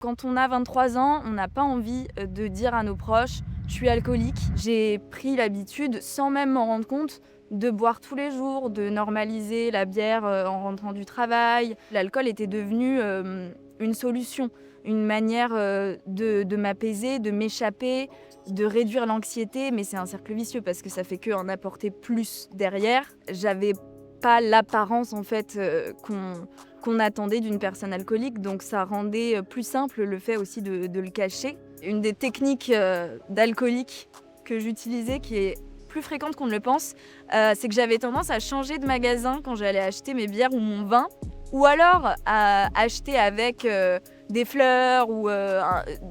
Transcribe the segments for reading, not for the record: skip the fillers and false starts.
Quand on a 23 ans, on n'a pas envie de dire à nos proches: «Je suis alcoolique». J'ai pris l'habitude, sans même m'en rendre compte, de boire tous les jours, de normaliser la bière, en rentrant du travail. L'alcool était devenu, une solution, une manière, de m'apaiser, de m'échapper, de réduire l'anxiété, mais c'est un cercle vicieux parce que ça fait qu'en apporter plus derrière. J'avais pas l'apparence en fait, qu'on attendait d'une personne alcoolique, donc ça rendait, plus simple le fait aussi de le cacher. Une des techniques, d'alcoolique que j'utilisais, qui est plus fréquente qu'on ne le pense, c'est que j'avais tendance à changer de magasin quand j'allais acheter mes bières ou mon vin, ou alors à acheter avec, des fleurs ou,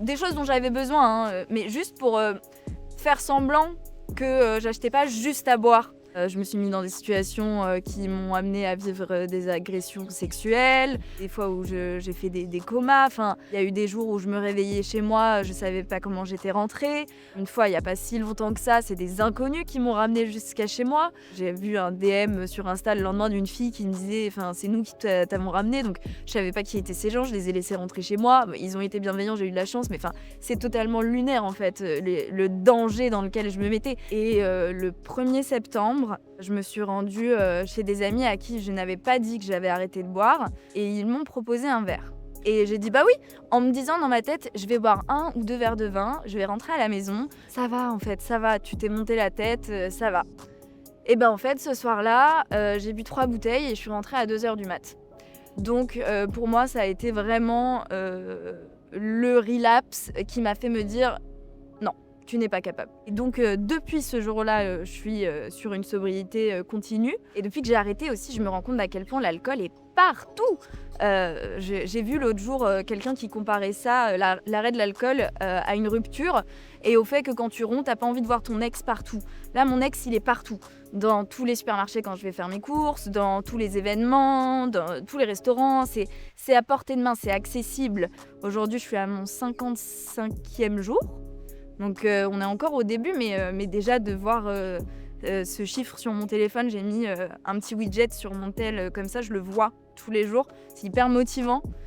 des choses dont j'avais besoin, hein, mais juste pour, faire semblant que, j'achetais pas juste à boire. Je me suis mis dans des situations, qui m'ont amenée à vivre, des agressions sexuelles, des fois où j'ai fait des comas. Enfin, il y a eu des jours où je me réveillais chez moi, je savais pas comment j'étais rentrée. Une fois, il y a pas si longtemps que ça, c'est des inconnus qui m'ont ramenée jusqu'à chez moi. J'ai vu un DM sur Insta le lendemain d'une fille qui me disait: «Enfin, c'est nous qui t'avons ramenée», donc je savais pas qui étaient ces gens, je les ai laissés rentrer chez moi. Ils ont été bienveillants, j'ai eu de la chance, mais enfin, c'est totalement lunaire en fait, le danger dans lequel je me mettais. Et le 1er septembre, je me suis rendue, chez des amis à qui je n'avais pas dit que j'avais arrêté de boire et ils m'ont proposé un verre. Et j'ai dit: «Bah oui», en me disant dans ma tête: «Je vais boire 1 ou 2 verres de vin, je vais rentrer à la maison, ça va en fait, ça va, tu t'es monté la tête, ça va». Et ben en fait, ce soir-là, j'ai bu 3 bouteilles et je suis rentrée à 2 heures du mat. Donc pour moi, ça a été vraiment, le relapse qui m'a fait me dire: «Non, tu n'es pas capable». Et donc depuis ce jour-là, je suis, sur une sobriété, continue, et depuis que j'ai arrêté aussi, je me rends compte à quel point l'alcool est partout. J'ai vu l'autre jour, quelqu'un qui comparait ça, l'arrêt de l'alcool, à une rupture et au fait que quand tu romps, tu as pas envie de voir ton ex partout. Là, mon ex, il est partout. Dans tous les supermarchés quand je vais faire mes courses, dans tous les événements, dans tous les restaurants, c'est à portée de main, c'est accessible. Aujourd'hui, je suis à mon 55e jour. Donc on est encore au début, mais déjà de voir, ce chiffre sur mon téléphone, j'ai mis, un petit widget sur mon tel, comme ça je le vois tous les jours. C'est hyper motivant.